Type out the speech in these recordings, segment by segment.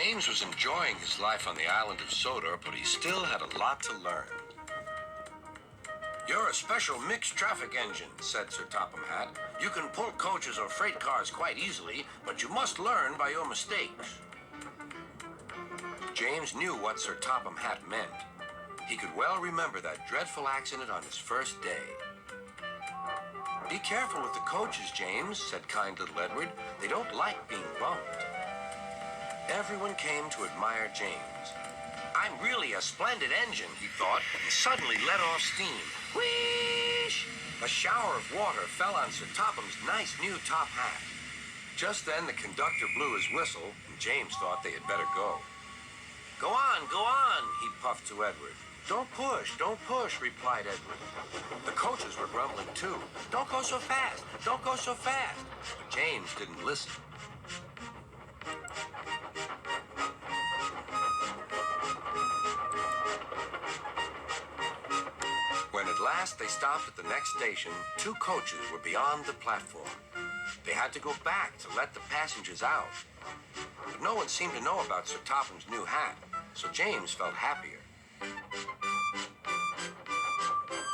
James was enjoying his life on the island of Sodor, but he still had a lot to learn. "You're a special mixed traffic engine," said Sir Topham Hatt. "You can pull coaches or freight cars quite easily, but you must learn by your mistakes." James knew what Sir Topham Hatt meant. He could well remember that dreadful accident on his first day. "Be careful with the coaches, James," said kind little Edward. "They don't like being bumped." Everyone came to admire James. "I'm really a splendid engine," he thought, and suddenly let off steam. Whoosh! A shower of water fell on Sir Topham's nice new top hat. Just then the conductor blew his whistle, and James thought they had better go. Go on," he puffed to Edward. Don't push," replied Edward. The coaches were grumbling too. Don't go so fast. But James didn't listen. When at last they stopped at the next station, 2 coaches were beyond the platform. They had to go back to let the passengers out. But no one seemed to know about Sir Topham's new hat, so James felt happier.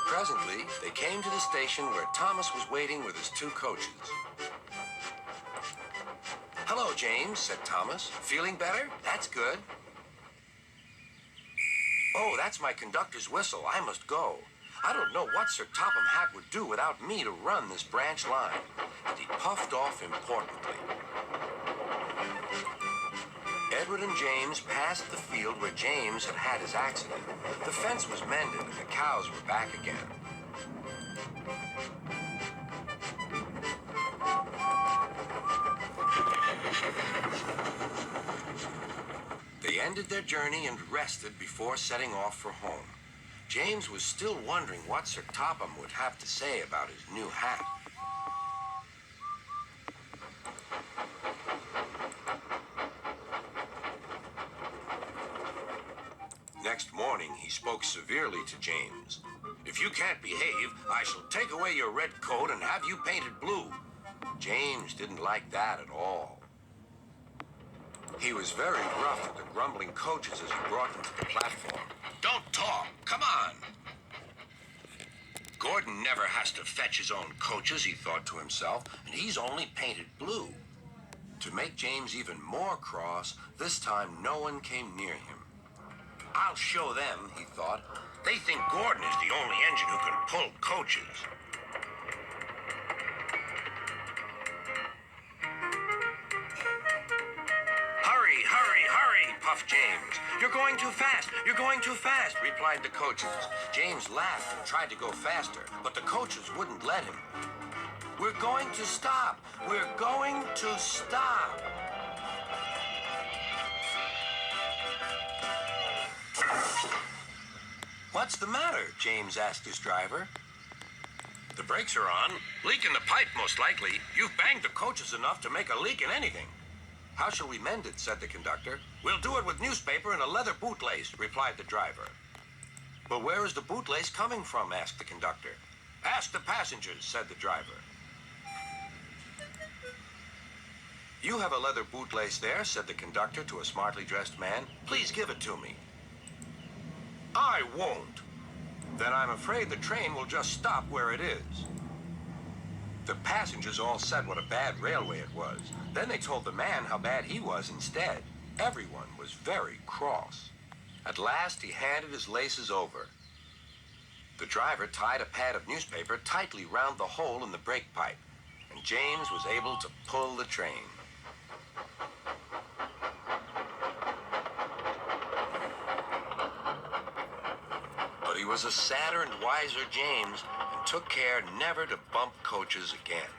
Presently, they came to the station where Thomas was waiting with his 2 coaches. "Hello, James," said Thomas. "Feeling better? That's good." "Oh, that's my conductor's whistle. I must go. I don't know what Sir Topham Hatt would do without me to run this branch line." And he puffed off importantly. Edward and James passed the field where James had had his accident. The fence was mended and the cows were back again. They ended their journey and rested before setting off for home. James was still wondering what Sir Topham would have to say about his new hat. Next morning, he spoke severely to James. "If you can't behave, I shall take away your red coat and have you painted blue." James didn't like that at all. He was very rough with the grumbling coaches as he brought them to the platform. "Don't talk. Come on." "Gordon never has to fetch his own coaches," he thought to himself, "and he's only painted blue." To make James even more cross, this time no one came near him. "I'll show them," he thought. "They think Gordon is the only engine who can pull coaches." Hurry, puffed James. You're going too fast, replied the coaches. James laughed and tried to go faster, but the coaches wouldn't let him. We're going to stop. What's the matter? James asked his driver. The brakes are on. Leak in the pipe, most likely. You've banged the coaches enough to make a leak in anything. How shall we mend it? Said the conductor. We'll do it with newspaper and a leather bootlace, replied the driver. But where is the bootlace coming from? Asked the conductor. Ask the passengers, said the driver. You have a leather bootlace there, said the conductor to a smartly dressed man. Please give it to me. I won't. Then I'm afraid the train will just stop where it is. The passengers all said what a bad railway it was. Then they told the man how bad he was instead. Everyone was very cross. At last he handed his laces over. The driver tied a pad of newspaper tightly round the hole in the brake pipe, and James was able to pull the train. But he was a sadder and wiser James, and took care never to bump coaches again.